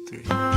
3.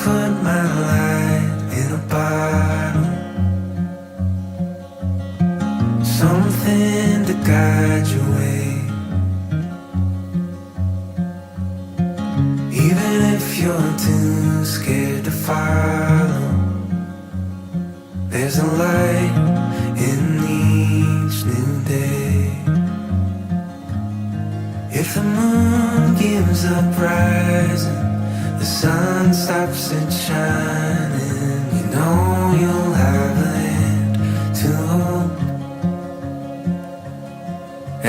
put my light in a bottle, something to guide your way. Even if you're too scared to follow, there's a light in each new day. If the moon gives up rising, the sun stops it shining, you know you'll have a hand to hold.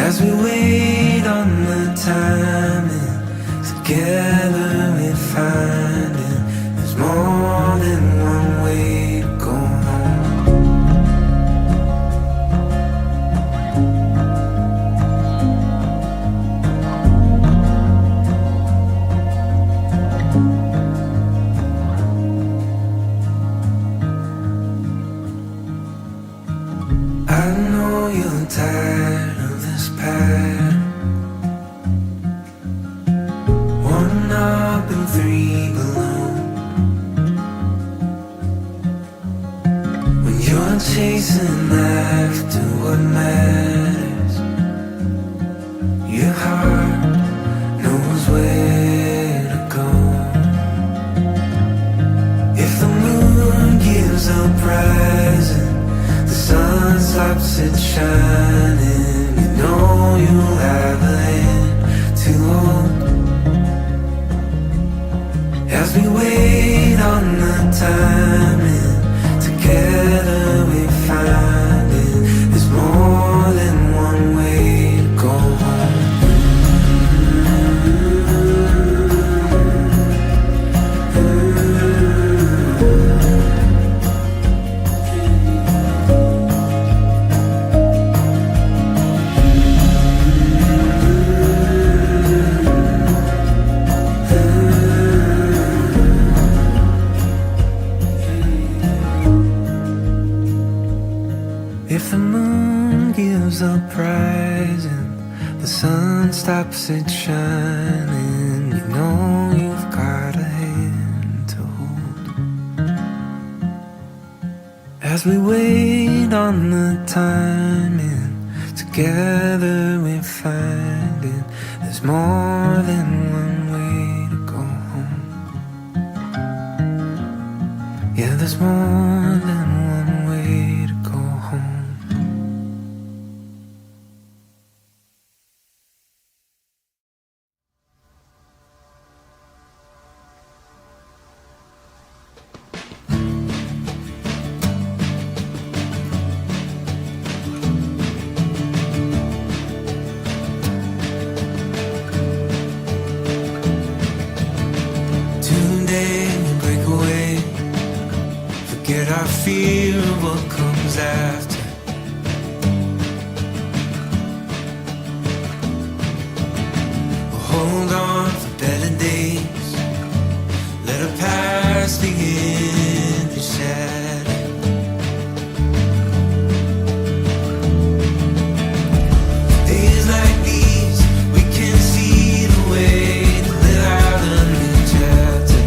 As we wait on the timing, together we're finding there's more than one way to go home. I know you're tired of this pattern, one up and three below. When you're chasing after what matters, your heart knows where to go. If the moon gives up rising, the sun stops it shining, you know you'll have a hand to hold. As we wait on the timing, together we find it. There's more than one way to go home. If the moon gives up rising, the sun stops it shining, you know you've got a hand to hold. As we wait on the timing, together we're finding there's more than one way to go home. Yeah, there's more than one way to go home. Today we break away, forget our fear of what comes after. We'll hold on for better days, let our past begin to shatter. Days like these, we can see the way to live out a new chapter.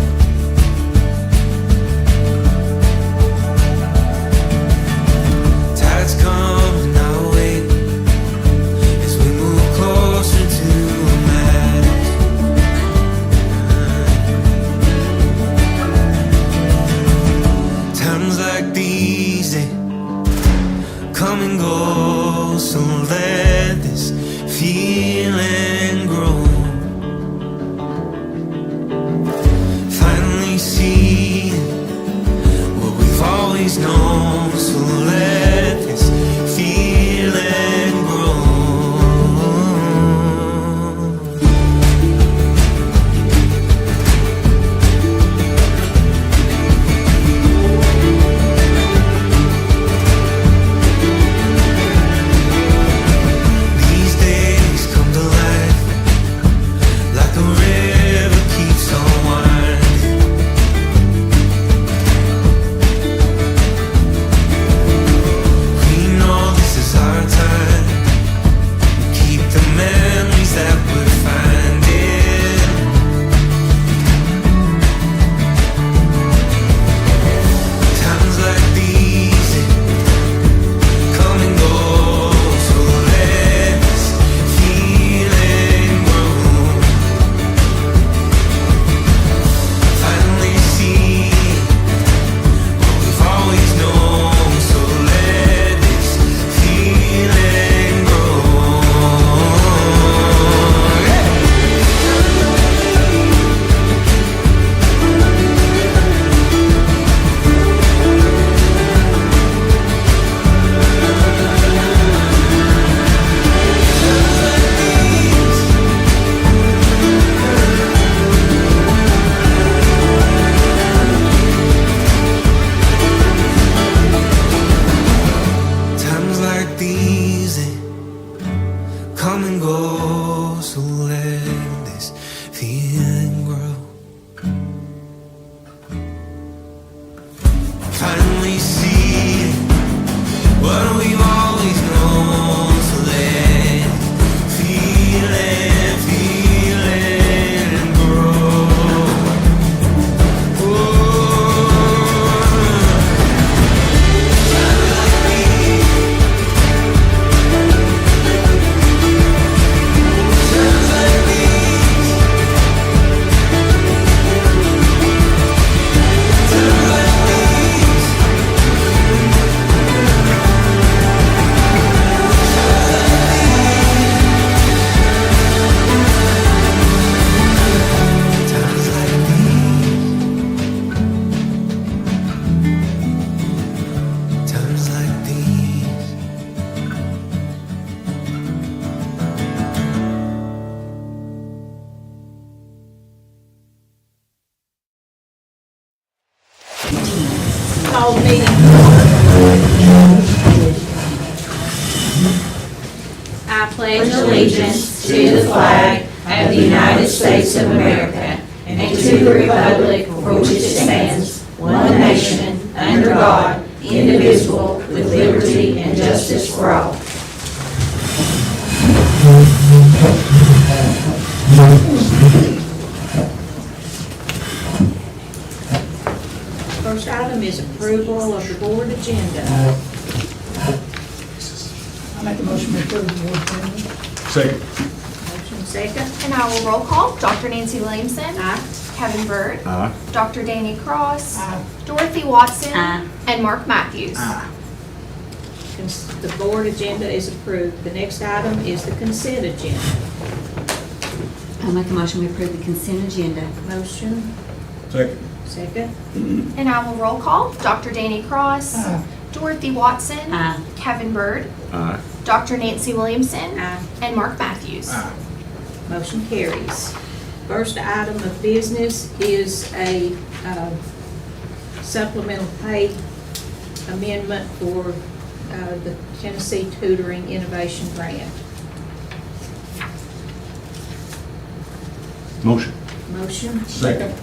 let this feeling grow. Finally see what we've always known. So let feeling grow. Times like these, times like these, times like these. Times like these, times like these. Call the meeting. I pledge allegiance to the flag of the United States of America and to the republic for which it stands, one nation, under God, indivisible, with liberty and justice for all. First item is approval of the board agenda. I make a motion to approve the board agenda. Second. Motion second. And I will roll call. Dr. Nancy Williamson. Aye. Kevin Byrd. Aye. Dr. Danny Cross. Aye. Dorothy Watson. Aye. And Mark Matthews. The board agenda is approved. The next item is the consent agenda. I'll make a motion we approve the consent agenda. Motion Second. second. And I will roll call. Dr. Danny Cross. Aye. Dorothy Watson. Aye. Kevin Byrd. Aye. Dr. Nancy Williamson. Aye. And Mark Matthews. Motion carries. First item of business is a supplemental pay amendment for the Tennessee Tutoring Innovation Grant. Motion. Motion Second.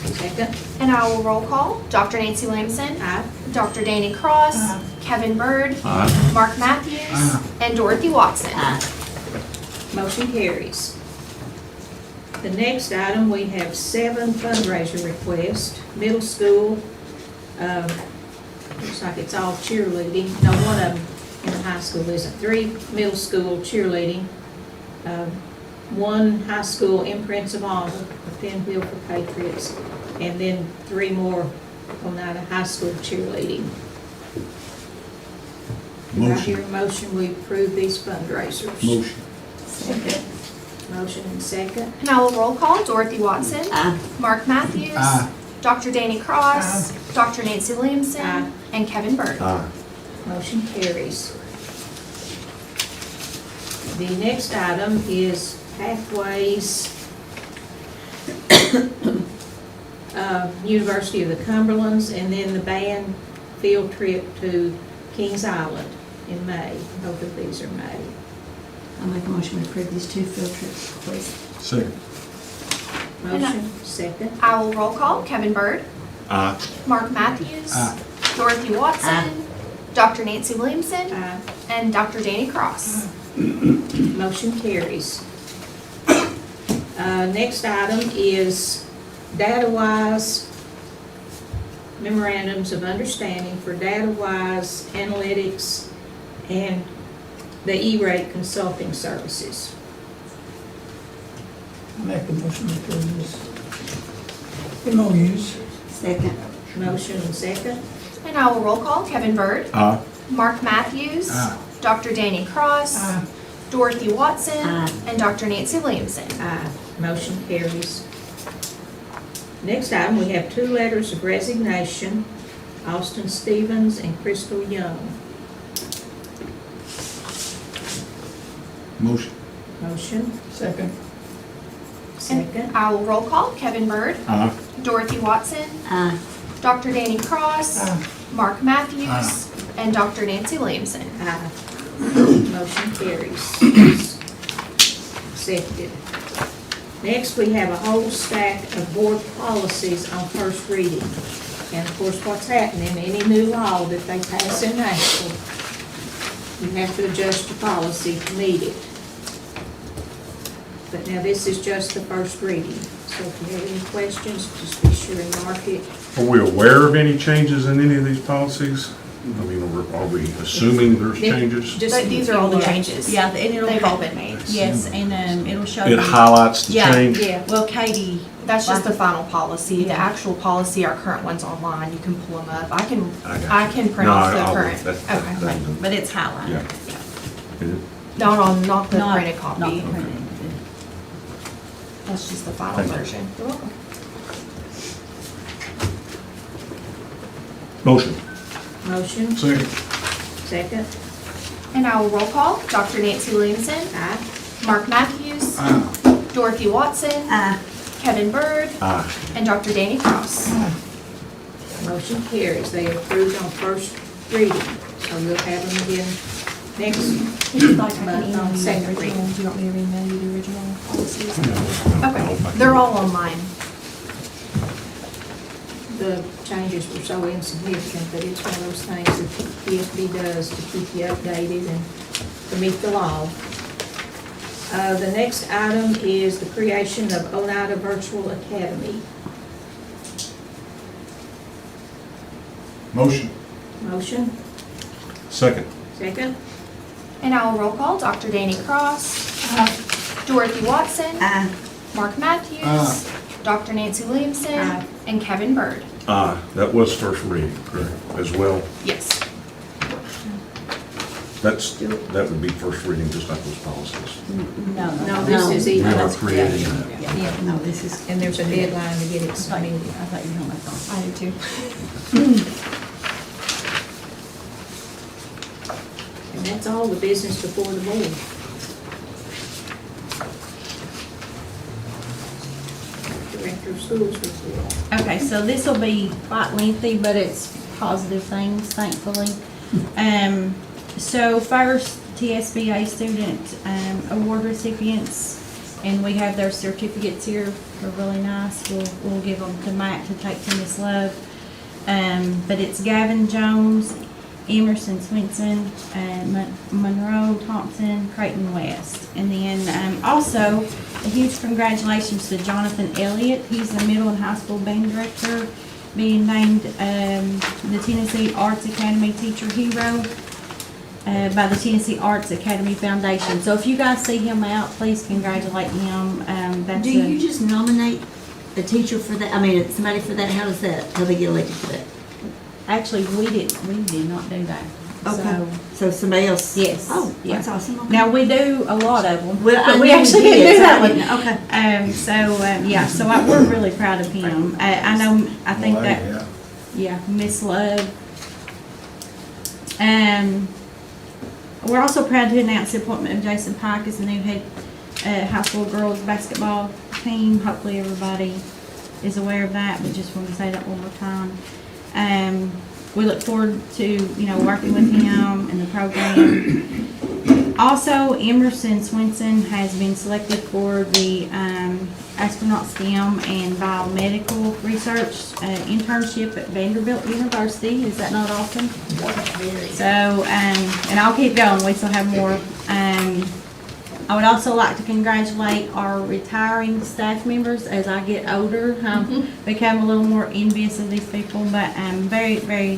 second. And I will roll call. Dr. Nancy Williamson. Aye. Dr. Danny Cross. Aye. Kevin Byrd. Aye. Mark Matthews. And Dorothy Watson. Motion carries. The next item, we have 7 fundraiser requests. Middle school, looks like it's all cheerleading. No, one of them in the high school isn't. 3 middle school cheerleading. 1 high school imprints of honor, a pinwheel for Patriots, and then 3 more on that high school cheerleading. Do I Motion. hear a motion, we approve these fundraisers? Motion. Second. Motion and second. And I will roll call. Dorothy Watson. Aye. Mark Matthews. Aye. Dr. Danny Cross. Dr. Nancy Williamson. Aye. And Kevin Byrd. Aye. Motion carries. The next item is Pathways, University of the Cumberlands, and then the band field trip to Kings Island in May. Both of these are May. I'll make a motion we approve these 2 field trips, please. Second. Motion, second. I will roll call. Kevin Byrd. Aye. Mark Matthews. Aye. Dorothy Watson. Aye. Dr. Nancy Williamson. Aye. And Dr. Danny Cross. Motion carries. Next item is data-wise memorandums of understanding for data-wise analytics and the E-rate consulting services. I make a motion to approve this. MOUs. Second. Motion and second. And I will roll call. Kevin Byrd. Aye. Mark Matthews. Aye. Dr. Danny Cross. Aye. Dorothy Watson. Aye. And Dr. Nancy Williamson. Aye. Motion carries. Next item, we have 2 letters of resignation, Austin Stevens and Crystal Young. Motion. Motion, Second. second. I will roll call. Kevin Byrd. Aye. Dorothy Watson. Aye. Dr. Danny Cross. Aye. Mark Matthews. And Dr. Nancy Williamson. Aye. Motion carries. Accepted. Next, we have a whole stack of board policies on first reading. And of course, what's happening, any new law that they pass in Nashville, you have to adjust your policy to meet it. But now this is just the first reading, so if you have any questions, just be sure and mark it. Are we aware of any changes in any of these policies? I mean, are we assuming there's changes? Just These are all the changes. Yeah, and it'll. They've all been made. Yes, and it'll show. It you- highlights the Yeah. change? Yeah. Well, Katie. That's just the final policy. The Yeah. actual policy, our current one's online. You can pull them up. I can I got you. print No, off the I'll- current. that's- Okay. that's- But it's highlighted. Yeah. Is it? Not the Not- printed Not copy. the printed. That's just the final Thank you. version. You're welcome. Motion. Motion, Second. second. And I will roll call. Dr. Nancy Williamson. Aye. Mark Matthews. Dorothy Watson. Kevin Byrd. Aye. And Dr. Danny Cross. Motion carries. They approved on first reading, so we'll have them again next If you'd like, I month can email on you the second original. reading. Do you want me to email you the original policies? Okay, they're all online. The changes were so insignificant, but it's one of those things that the PSB does to keep you updated and to meet the law. The next item is the creation of Oneida Virtual Academy. Motion. Motion, Second. second. And I will roll call. Dr. Danny Cross. Dorothy Watson. Mark Matthews. Dr. Nancy Williamson. Aye. And Kevin Byrd. Aye. That was first reading, correct, as well? Yes. That would be first reading, just like those policies. No, this is We even, are creating that. yeah, No, this is. and there's a deadline to get it submitted. I thought you were talking about. I do too. And that's all the business before the board. Director of Schools report. Okay, so this will be quite lengthy, but it's positive things, thankfully. So first, TSBA student award recipients, and we have their certificates here. They're really nice. We'll give them to Matt to take to Miss Love. But it's Gavin Jones, Emerson Swinson, Monroe Thompson, Creighton West. And then also, a huge congratulations to Jonathan Elliott. He's the middle and high school band director, being named the Tennessee Arts Academy Teacher Hero by the Tennessee Arts Academy Foundation. So if you guys see him out, please congratulate him. That's Do you just nominate a teacher for that? I mean, somebody for that? How does that, how they get elected for that? Actually, we did not do that. Okay. So somebody else? Yes. Oh, Yeah. that's awesome. Okay. Now, we do a lot of them, Well, I but we knew actually you didn't did, do so that I one. didn't- Okay. Yeah, so we're really proud of him. I know, I think that, yeah, Miss Love. We're also proud to announce the appointment of Jason Pike as the new head high school girls basketball team. Hopefully everybody is aware of that, but just want to say that one more time. We look forward to, working with him and the program. Also, Emerson Swinson has been selected for the astronaut STEM and biomedical research internship at Vanderbilt University. Is that not awesome? So, and I'll keep going. We still have more. I would also like to congratulate our retiring staff members. As I get older, I've become a little more envious of these people, but I'm very, very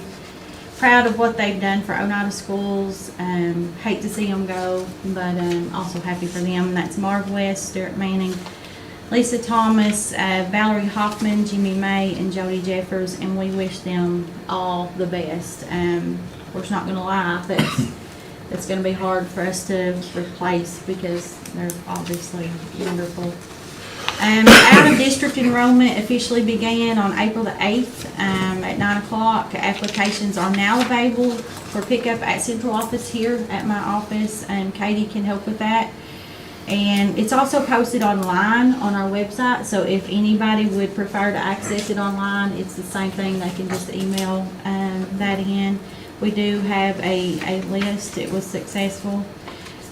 proud of what they've done for Oneida schools. Hate to see them go, but also happy for them. And that's Marv West, Stuart Manning, Lisa Thomas, Valerie Hoffman, Jimmy May, and Jody Jeffers, and we wish them all the best. Of course, not going to lie, but it's going to be hard for us to replace because they're obviously wonderful. Out-of-district enrollment officially began on April the 8th at 9 o'clock. Applications are now available for pickup at central office here at my office, and Katie can help with that. And it's also posted online on our website, so if anybody would prefer to access it online, it's the same thing. They can just email that in. We do have a list. It was successful.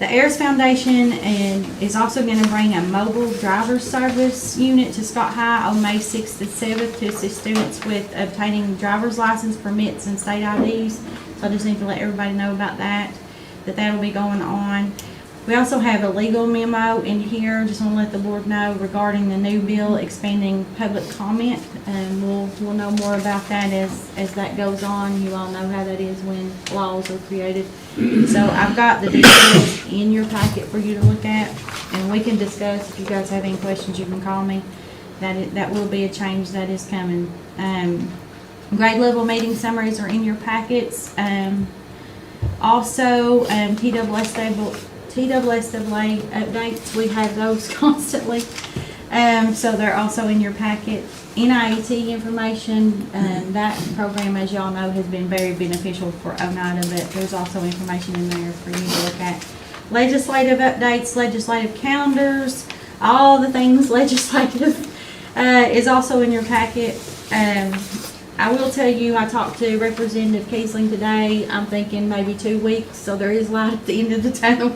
The AIRS Foundation is also going to bring a mobile driver's service unit to Scott High on May 6th to 7th to assist students with obtaining driver's license permits and state IDs. So I just need to let everybody know about that that'll be going on. We also have a legal memo in here, just want to let the board know regarding the new bill expanding public comment. And we'll know more about that as that goes on. You all know how that is when laws are created. So I've got the details in your packet for you to look at, and we can discuss. If you guys have any questions, you can call me. That will be a change that is coming. Grade level meeting summaries are in your packets. Also, TWSAA updates, we have those constantly. So they're also in your packet. NIET information, that program, as y'all know, has been very beneficial for Oneida, but there's also information in there for you to look at. Legislative updates, legislative calendars, all the things legislative is also in your packet. I will tell you, I talked to Representative Kiesling today. I'm thinking maybe 2 weeks, so there is light at the end of the tunnel.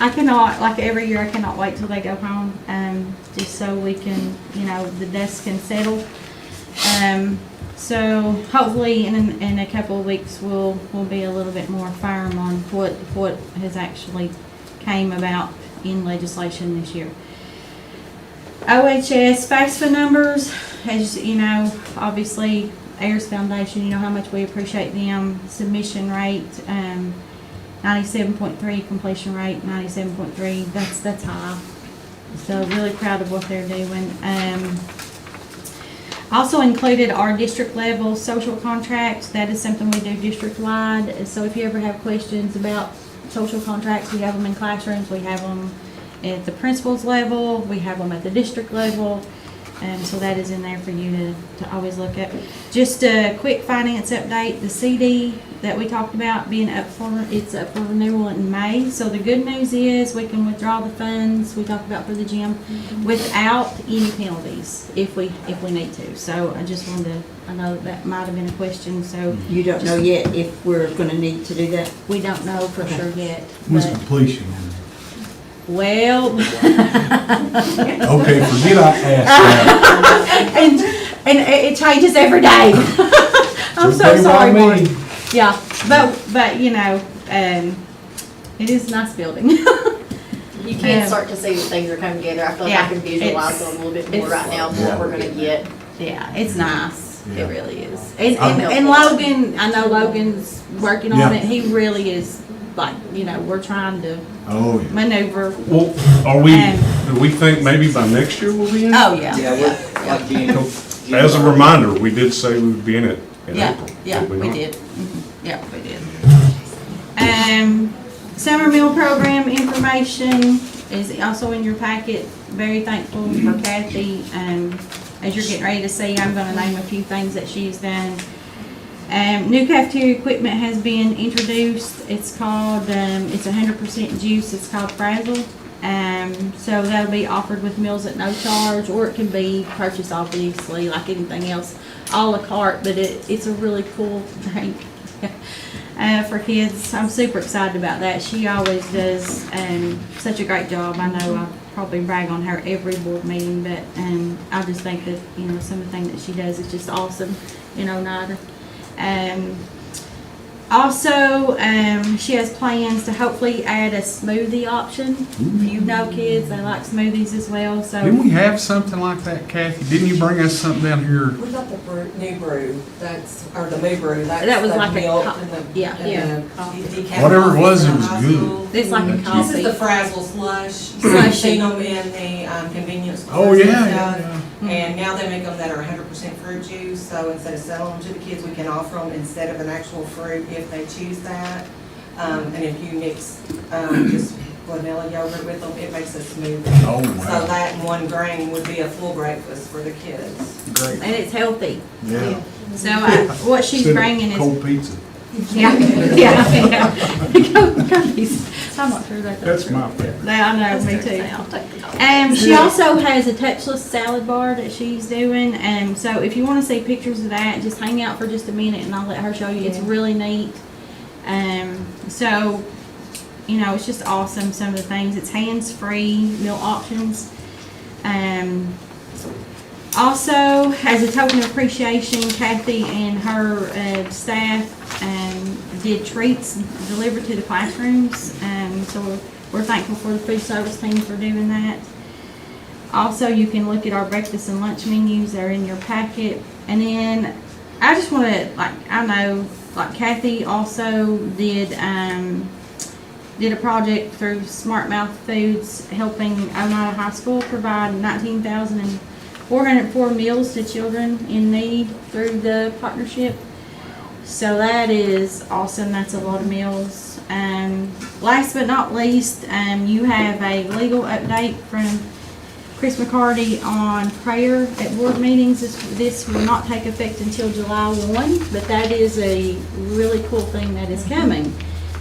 I cannot, like every year, I cannot wait till they go home, just so we can, the dust can settle. So hopefully in a couple of weeks, we'll be a little bit more firm on what has actually came about in legislation this year. OHS FAFSA numbers, as you know, obviously, AIRS Foundation, you know how much we appreciate them. Submission rate, 97.3, completion rate 97.3. That's high. So really proud of what they're doing. Also included our district level social contracts. That is something we do district wide. So if you ever have questions about social contracts, we have them in classrooms. We have them at the principal's level. We have them at the district level. So that is in there for you to always look at. Just a quick finance update. The CD that we talked about being it's up for renewal in May. So the good news is we can withdraw the funds we talked about for the gym without any penalties if we need to. So I just wanted to, I know that might have been a question. So You don't know yet if we're going to need to do that? we don't know for sure yet. When's But, completion? well, Okay, forget I asked and it changes every day. I'm so Okay by sorry, me. Mark. Yeah, but it is a nice building. You can start to see that things are coming together. I feel like I can visualize them a little bit more right now, what we're gonna get. Yeah, it's nice. Yeah. It really is. And Logan, I know Logan's working on Yeah. it. He really is, like, we're trying to Oh, yeah. maneuver. Well, do we think maybe by next year we'll be in? Oh, yeah. Yeah, like Jen. As a reminder, we did say we would be in it in Yeah, April. yeah, did we not? did. Yeah, we did. Summer meal program information is also in your packet. Very thankful for Kathy. As you're getting ready to see, I'm gonna name a few things that she's done. New cafeteria equipment has been introduced. It's called, it's 100% juice. It's called Frazzle. So that'll be offered with meals at no charge, or it can be purchased obviously like anything else, a la carte, but it's a really cool drink for kids. I'm super excited about that. She always does such a great job. I know I probably brag on her every board meeting, but I just think that, some of the things that she does is just awesome in Oneida. Also, she has plans to hopefully add a smoothie option. If you know kids, they like smoothies as well. So Didn't we have something like that, Kathy? Didn't you bring us something down here? We got the new brew, or the moo brew, that's That was the like a milk co- and the. yeah. and Yeah. the decaf Whatever it was, coffee it was for high good. school. it's like a This is coffee. the Frazzle slush. Slushy. You've seen them in the convenience stores. Oh, and yeah, stuff. yeah. And now they make them that are 100% fruit juice, so instead of selling them to the kids, we can offer them instead of an actual fruit if they choose that. And if you mix just vanilla yogurt with them, it makes a smoothie. Oh, So wow. that 1 grain would be a full breakfast for the kids. Great. And it's healthy. Yeah. So what she's Instead of bringing is cold pizza. yeah. Cookies. I'm not sure That's my favorite. I know, me too. I'll take the call. She also has a touchless salad bar that she's doing. So if you want to see pictures of that, just hang out for just a minute and I'll let her show you. It's really neat. So you know, it's just awesome, some of the things. It's hands-free meal options. Also, as a token of appreciation, Kathy and her staff did treats delivered to the classrooms. So we're thankful for the food service team for doing that. Also, you can look at our breakfast and lunch menus. They're in your packet. And then I just want to, I know, Kathy also did a project through Smart Mouth Foods, helping Oneida High School provide 19,404 meals to children in need through the partnership. So that is awesome. That's a lot of meals. Last but not least, you have a legal update from Chris McCarty on prayer at board meetings. This will not take effect until July 1, but that is a really cool thing that is coming.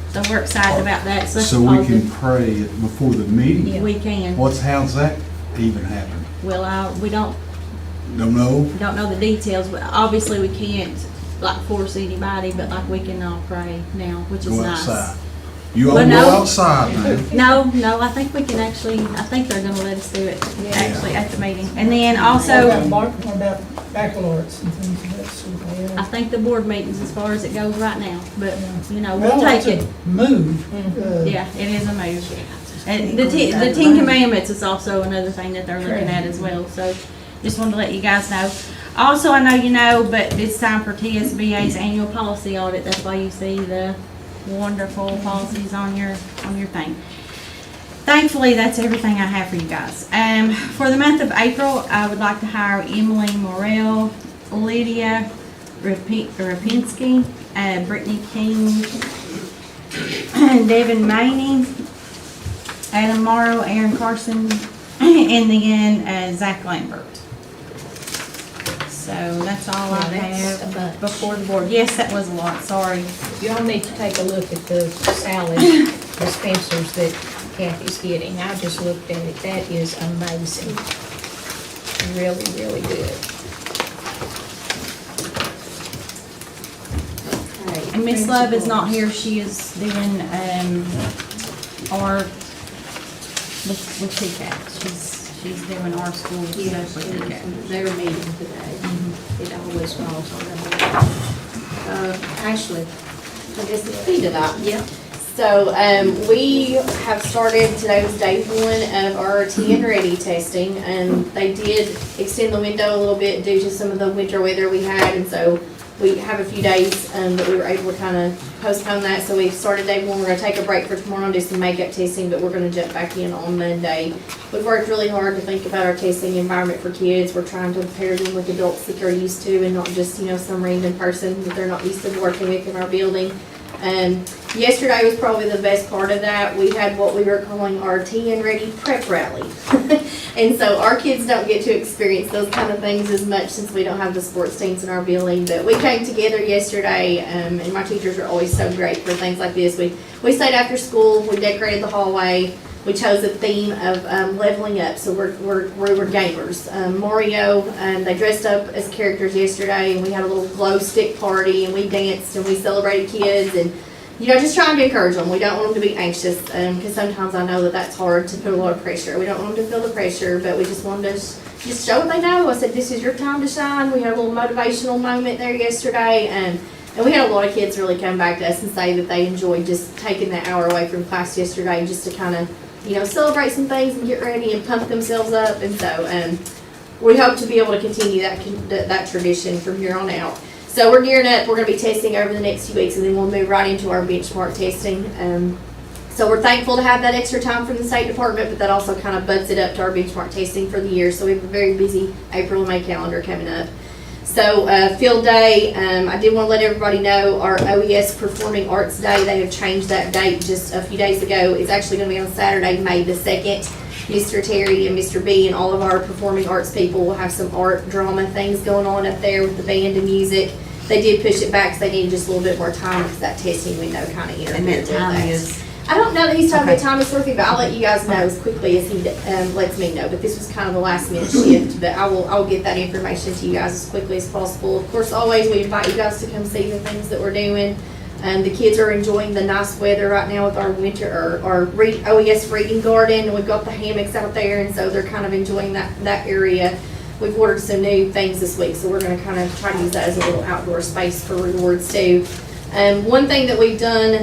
So we're excited about that. So we can pray before the meeting? We can. How's that even happen? Well, we don't know? the details, but obviously we can't force anybody, but we can all pray now, which is Go nice. outside. You all Well, go no. outside now. No, I think we can actually, I think they're gonna let us do it actually at the meeting. And then also, What about baccalaureates and things of that sort? I think the board meetings as far as it goes right now, but, you know, we'll Well, take it's it. a move. Yeah, it is a move. And the Ten Commandments is also another thing that they're looking at as well, so just wanted to let you guys know. Also, I know you know, but it's time for TSBA's annual policy audit. That's why you see the wonderful policies on your thing. Thankfully, that's everything I have for you guys. For the month of April, I would like to hire Emily Morrell, Lydia Rapinski, Brittany King, Devin Maney, Adam Morrow, Aaron Carson, and then Zach Lambert. So that's all I That's a have bunch. before the board. Yes, that was a lot, sorry. Y'all need to take a look at the salad dispensers that Kathy's getting. I just looked at it. That is amazing. Really, really good. Okay. And Miss Love is not here. She is doing art with TCAP. She's doing our school stuff with TCAP. They're meeting today. It always falls on them. Ashley. I guess it's cleaned it up. Yeah. So, we have started, today was day one of our TN Ready testing, and they did extend the window a little bit due to some of the winter weather we had, and so we have a few days, that we were able to kind of postpone that, so we started day one. We're gonna take a break for tomorrow and do some makeup testing, but we're gonna jump back in on Monday. We've worked really hard to think about our testing environment for kids. We're trying to pair them with adults that they're used to and not just, some random person that they're not used to working with in our building. Yesterday was probably the best part of that. We had what we were calling our TN Ready Prep Rally. And so our kids don't get to experience those kind of things as much since we don't have the sports teams in our building. But we came together yesterday, and my teachers are always so great for things like this. We stayed after school, we decorated the hallway. We chose a theme of leveling up, so we were gamers. Mario, they dressed up as characters yesterday, and we had a little glow stick party, and we danced, and we celebrated kids, and just trying to encourage them. We don't want them to be anxious, because sometimes I know that that's hard to put a lot of pressure. We don't want them to feel the pressure, but we just wanted to just show what they know. I said, this is your time to shine. We had a little motivational moment there yesterday, and we had a lot of kids really come back to us and say that they enjoyed just taking that hour away from class yesterday just to kind of celebrate some things and get ready and pump themselves up. And so we hope to be able to continue that tradition from here on out. So we're gearing up. We're going to be testing over the next few weeks, and then we'll move right into our benchmark testing. So we're thankful to have that extra time from the State Department, but that also kind of butts it up to our benchmark testing for the year. So we have a very busy April and May calendar coming up. So field day, I did want to let everybody know our OES Performing Arts Day, they have changed that date just a few days ago. It's actually going to be on Saturday, May the 2nd. Mr. Terry and Mr. B and all of our performing arts people will have some art drama things going on up there with the band and music. They did push it back because they needed just a little bit more time because that testing window kind of interfered And with that time that. is, I don't know that he's talking Okay. about time is working, but I'll let you guys know as quickly as he lets me know. But this was kind of the last minute shift, but I'll get that information to you guys as quickly as possible. Of course, always we invite you guys to come see the things that we're doing. The kids are enjoying the nice weather right now with our winter, our OES reading garden, and we've got the hammocks out there, and so they're kind of enjoying that area. We've ordered some new things this week, so we're gonna kind of try to use that as a little outdoor space for rewards too. One thing that we've done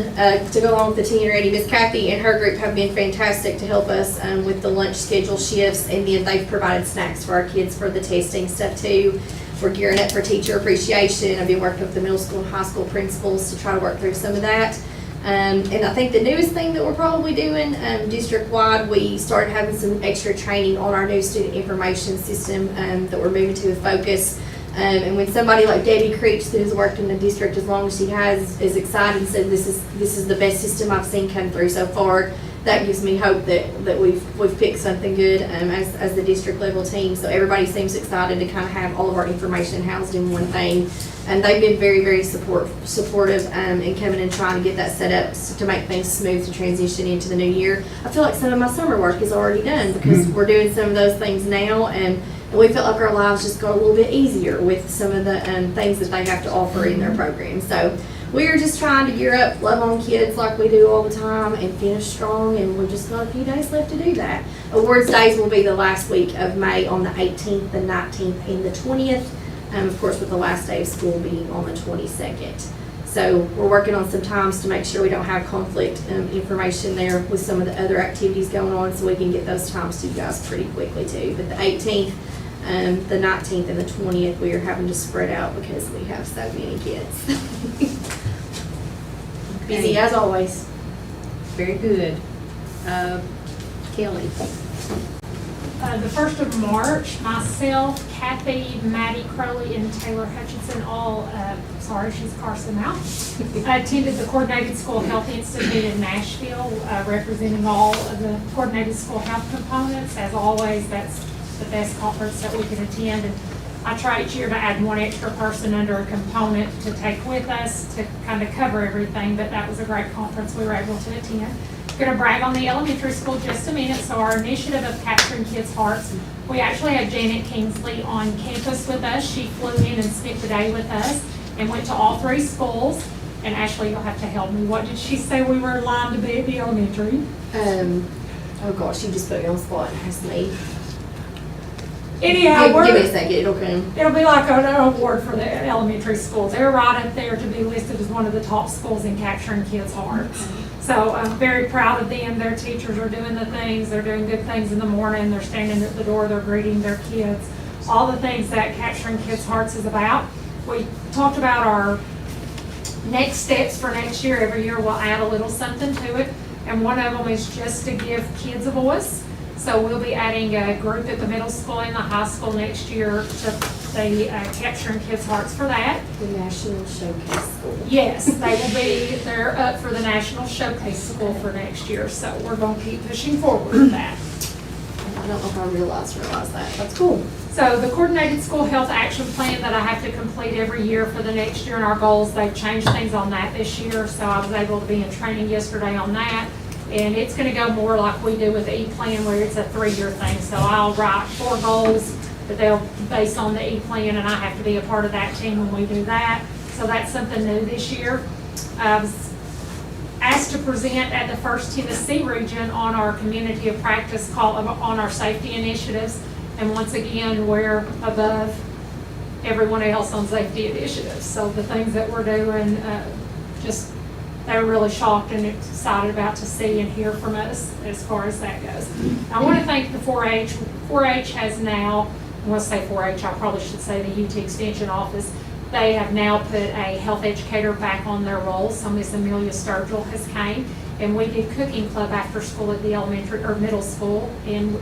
to go along with the Teen Ready, Miss Kathy and her group have been fantastic to help us with the lunch schedule shifts, and then they've provided snacks for our kids for the testing stuff too. We're gearing up for teacher appreciation. I've been working with the middle school and high school principals to try to work through some of that. And I think the newest thing that we're probably doing district-wide, we started having some extra training on our new student information system that we're moving to with Focus. And when somebody like Debbie Creech, who's worked in the district as long as she has, is excited and said this is the best system I've seen come through so far, that gives me hope that we've picked something good as the district level team. So everybody seems excited to kind of have all of our information housed in one thing. And they've been very, very supportive in coming and trying to get that set up to make things smooth to transition into the new year. I feel like some of my summer work is already done because we're doing some of those things now, and we felt like our lives just got a little bit easier with some of the things that they have to offer in their program. So we are just trying to gear up, love on kids like we do all the time, and finish strong, and we've just got a few days left to do that. Awards days will be the last week of May on the 18th, the 19th, and the 20th, of course with the last day of school being on the 22nd. So we're working on some times to make sure we don't have conflict information there with some of the other activities going on, so we can get those times to you guys pretty quickly too. But the 18th, the 19th, and the 20th, we are having to spread out because we have so many kids. Busy as always. Very good. Kelly. The 1st of March, myself, Kathy, Maddie Crowley, and Taylor Hutchinson she's Carson now, attended the Coordinated School Health Institute in Nashville, representing all of the Coordinated School Health components. As always, that's the best conference that we can attend. And I try each year to add one extra person under a component to take with us to kind of cover everything, but that was a great conference we were able to attend. Going to brag on the elementary school just a minute. So our initiative of capturing kids' hearts, we actually had Janet Kingsley on campus with us. She flew in and spent the day with us and went to all 3 schools. And Ashley, you'll have to help me. What did she say we were in line to be at the elementary? Oh gosh, you just put me on the spot and asked me. Anyhow, give me a second, it'll come. It'll be like an award for the elementary schools. They're right up there to be listed as one of the top schools in capturing kids' hearts. So I'm very proud of them. Their teachers are doing the things. They're doing good things in the morning. They're standing at the door. They're greeting their kids. All the things that capturing kids' hearts is about. We talked about our next steps for next year. Every year we'll add a little something to it. And one of them is just to give kids a voice. So we'll be adding a group at the middle school and the high school next year to the capturing kids' hearts for that. The National Showcase School. Yes, they're up for the National Showcase School for next year. So we're going to keep pushing forward with that. I don't know if I realized that. That's cool. So the Coordinated School Health Action Plan that I have to complete every year for the next year and our goals, they've changed things on that this year. So I was able to be in training yesterday on that. And it's going to go more like we do with the E-Plan, where it's a 3-year thing. So I'll write 4 goals that they'll base on the E-Plan, and I have to be a part of that team when we do that. So that's something new this year. I was asked to present at the First Tennessee region on our community of practice call on our safety initiatives. And once again, we're above everyone else on safety initiatives. So the things that we're doing, they were really shocked and excited about to see and hear from us as far as that goes. I want to thank the 4-H. 4-H has now, when I say 4-H, I probably should say the UT Extension Office. They have now put a health educator back on their role. So Miss Amelia Sturgill has came, and we did cooking club after school at the elementary or middle school. And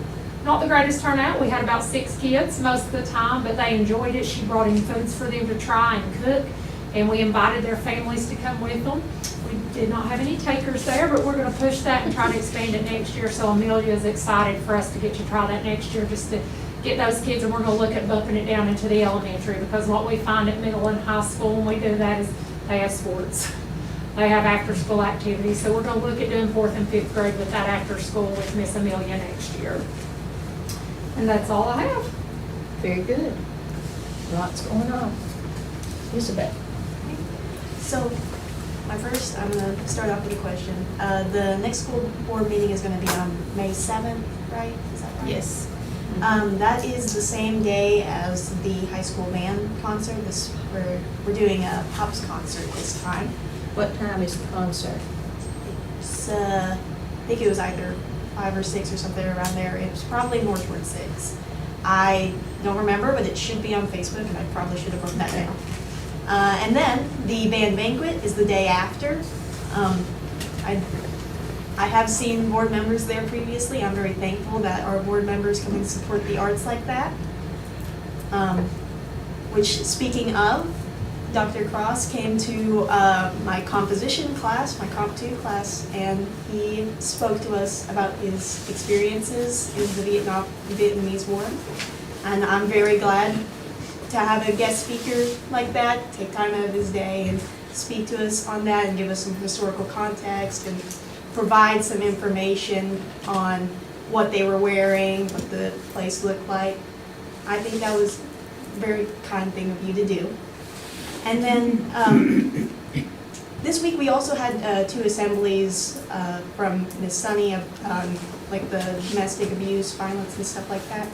not the greatest turnout. We had about 6 kids most of the time, but they enjoyed it. She brought in foods for them to try and cook, and we invited their families to come with them. We did not have any takers there, but we're going to push that and try to expand it next year. So Amelia is excited for us to get to try that next year, just to get those kids, and we're going to look at bumping it down into the elementary, because what we find at middle and high school when we do that is they have sports. They have after-school activities. So we're going to look at doing 4th and 5th grade with that after school with Miss Amelia next year. And that's all I have. Very good. Lots going on. Isabel. So My first, I'm going to start off with a question. The next school board meeting is going to be on May 7th, right? Is that right? Yes. That is the same day as the high school band concert. We're doing a Pops concert this time. What time is the concert? It's, I think it was either 5 or 6 or something around there. It was probably more towards 6. I don't remember, but it should be on Facebook, and I probably should have wrote that down. And then the band banquet is the day after. I have seen board members there previously. I'm very thankful that our board members come and support the arts like that. Which, speaking of, Dr. Cross came to my composition class, my Comp 2 class, and he spoke to us about his experiences in the Vietnamese War. And I'm very glad to have a guest speaker like that take time out of his day and speak to us on that and give us some historical context and provide some information on what they were wearing, what the place looked like. I think that was a very kind thing of you to do. And then this week we also had 2 assemblies from Ms. Sunny of like the domestic abuse, violence and stuff like that.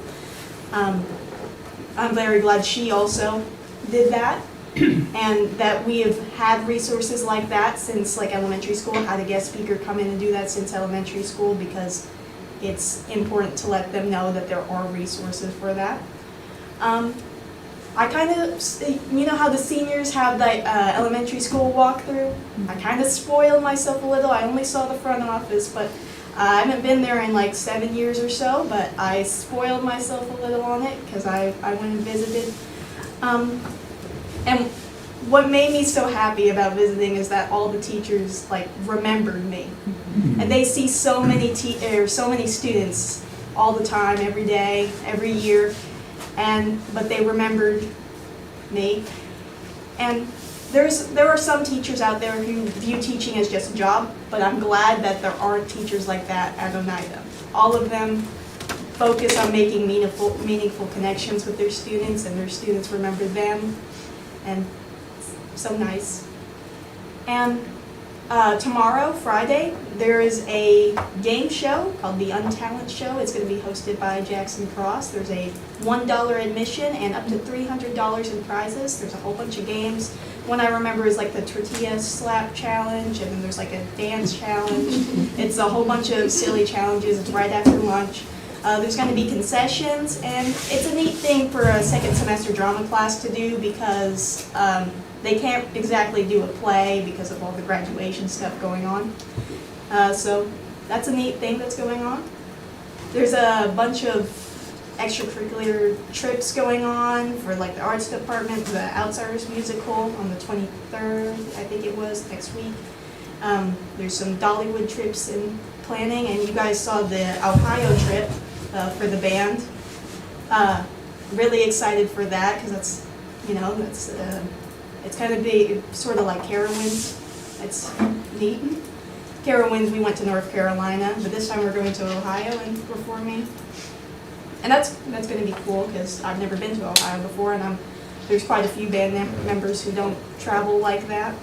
I'm very glad she also did that, and that we have had resources like that since like elementary school, had a guest speaker come in and do that since elementary school, because it's important to let them know that there are resources for that. I kind of, you know how the seniors have the elementary school walkthrough? I kind of spoiled myself a little. I only saw the front office, but I haven't been there in like 7 years or so, but I spoiled myself a little on it because I went and visited. And what made me so happy about visiting is that all the teachers like remembered me. And they see so many students all the time, every day, every year, but they remembered me. And there are some teachers out there who view teaching as just a job, but I'm glad that there aren't teachers like that at Oneida. All of them focus on making meaningful connections with their students, and their students remember them, and it's so nice. And tomorrow, Friday, there is a game show called the Untalent Show. It's going to be hosted by Jackson Cross. There's a $1 admission and up to $300 in prizes. There's a whole bunch of games. One I remember is like the tortilla slap challenge, and then there's like a dance challenge. It's a whole bunch of silly challenges. It's right after lunch. There's going to be concessions, and it's a neat thing for a second semester drama class to do because they can't exactly do a play because of all the graduation stuff going on. So that's a neat thing that's going on. There's a bunch of extracurricular trips going on for like the arts department, the Outsiders musical on the 23rd, I think it was, next week. There's some Dollywood trips in planning, and you guys saw the Ohio trip for the band. Really excited for that because that's, you know, it's kind of big, sort of like Carowinds. It's neat. Carowinds, we went to North Carolina, but this time we're going to Ohio and performing. And that's going to be cool because I've never been to Ohio before, and there's quite a few band members who don't travel like that.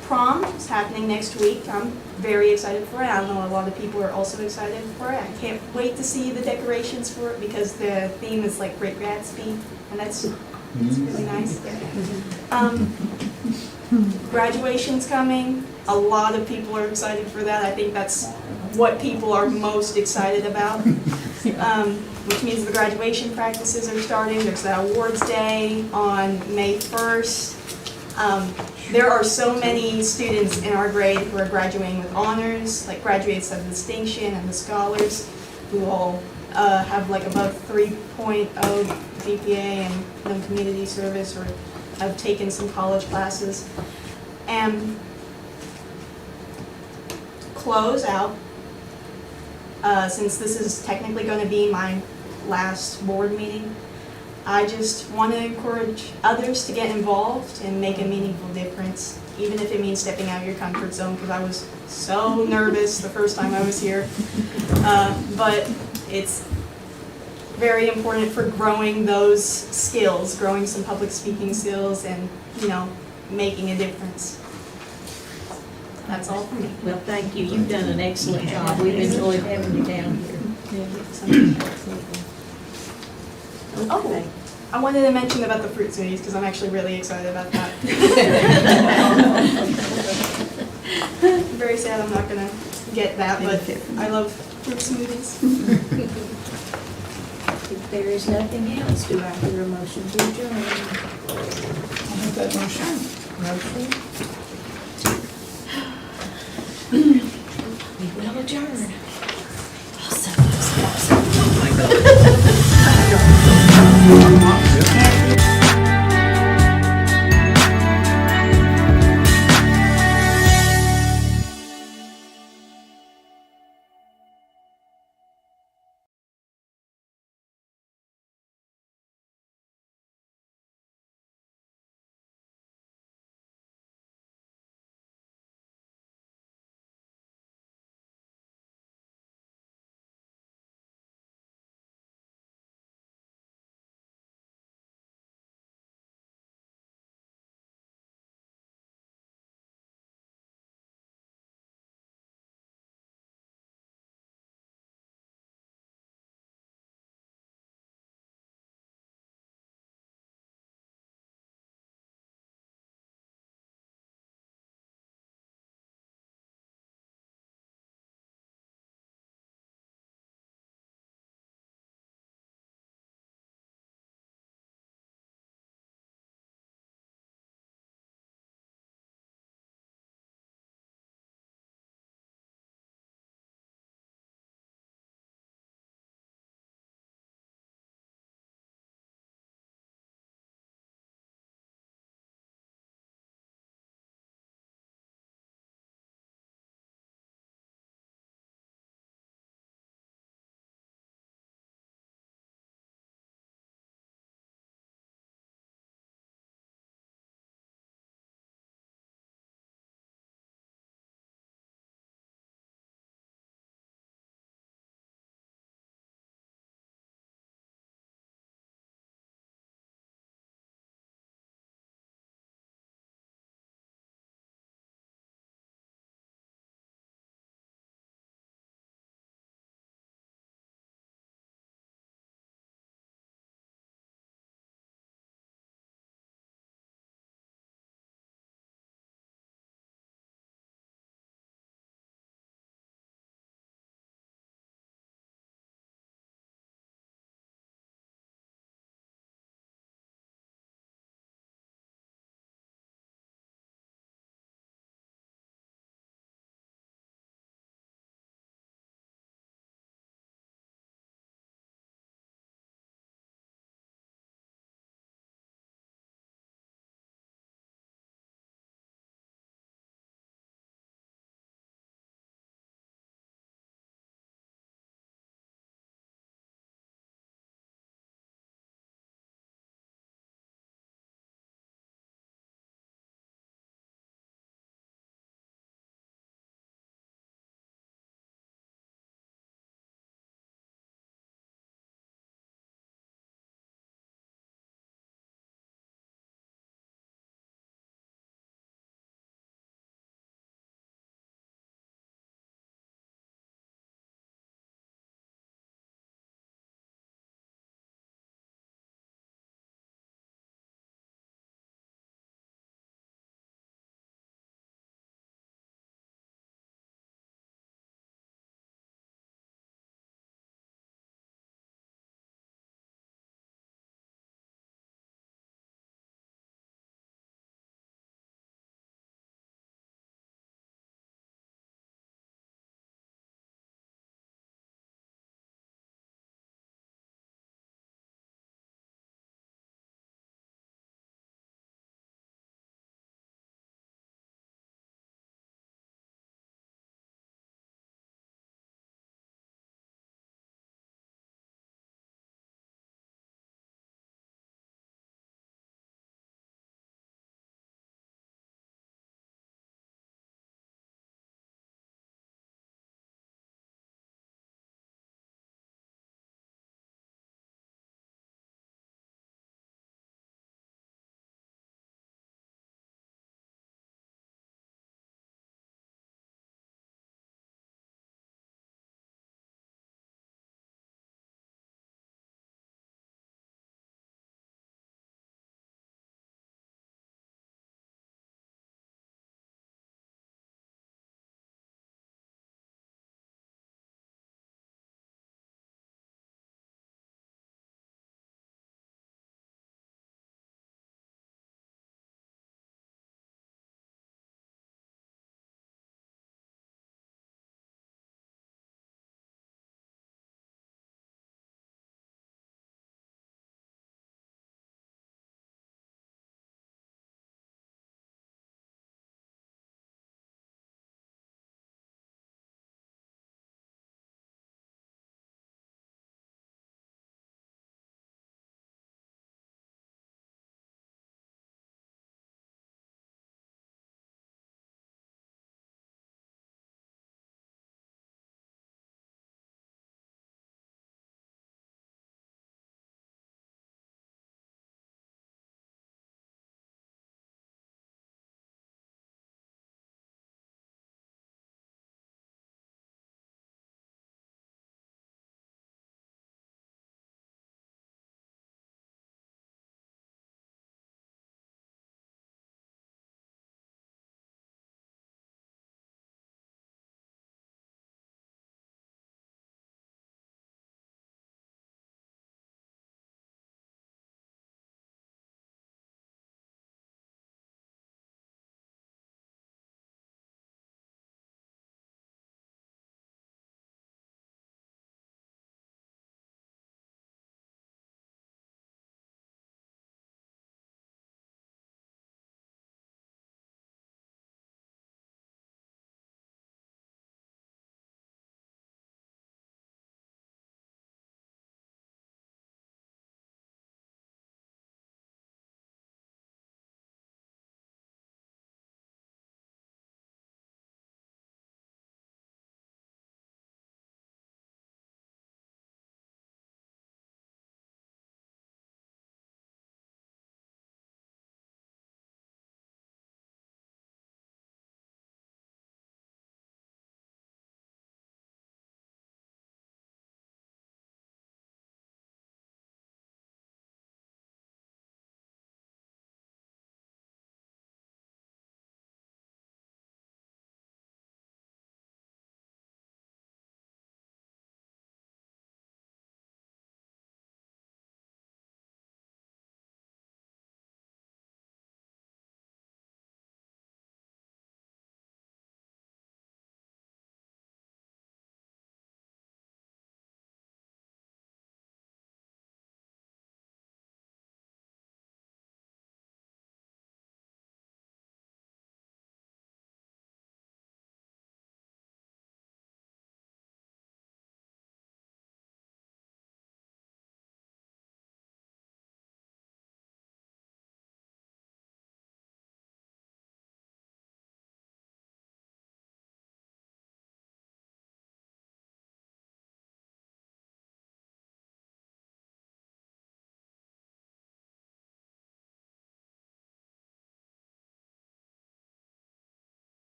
Prom is happening next week. I'm very excited for it. I know a lot of people are also excited for it. I can't wait to see the decorations for it because the theme is like Great Gatsby, and that's really nice. Graduation's coming. A lot of people are excited for that. I think that's what people are most excited about, which means the graduation practices are starting. There's the awards day on May 1st. There are so many students in our grade who are graduating with honors, like graduates of distinction and the scholars, who all have like above 3.0 GPA and no community service or have taken some college classes. And close out, since this is technically going to be my last board meeting, I just want to encourage others to get involved and make a meaningful difference, even if it means stepping out of your comfort zone, because I was so nervous the first time I was here. But it's very important for growing those skills, growing some public speaking skills, and, you know, making a difference. That's all for me. Well, thank you. You've done an excellent job. We've enjoyed having you down here. Oh, I wanted to mention about the fruit smoothies because I'm actually really excited about that. Very sad I'm not gonna get that, but I love fruit smoothies. If there is nothing else, do I hear a motion to adjourn? I'll make that motion. Motion. We will adjourn.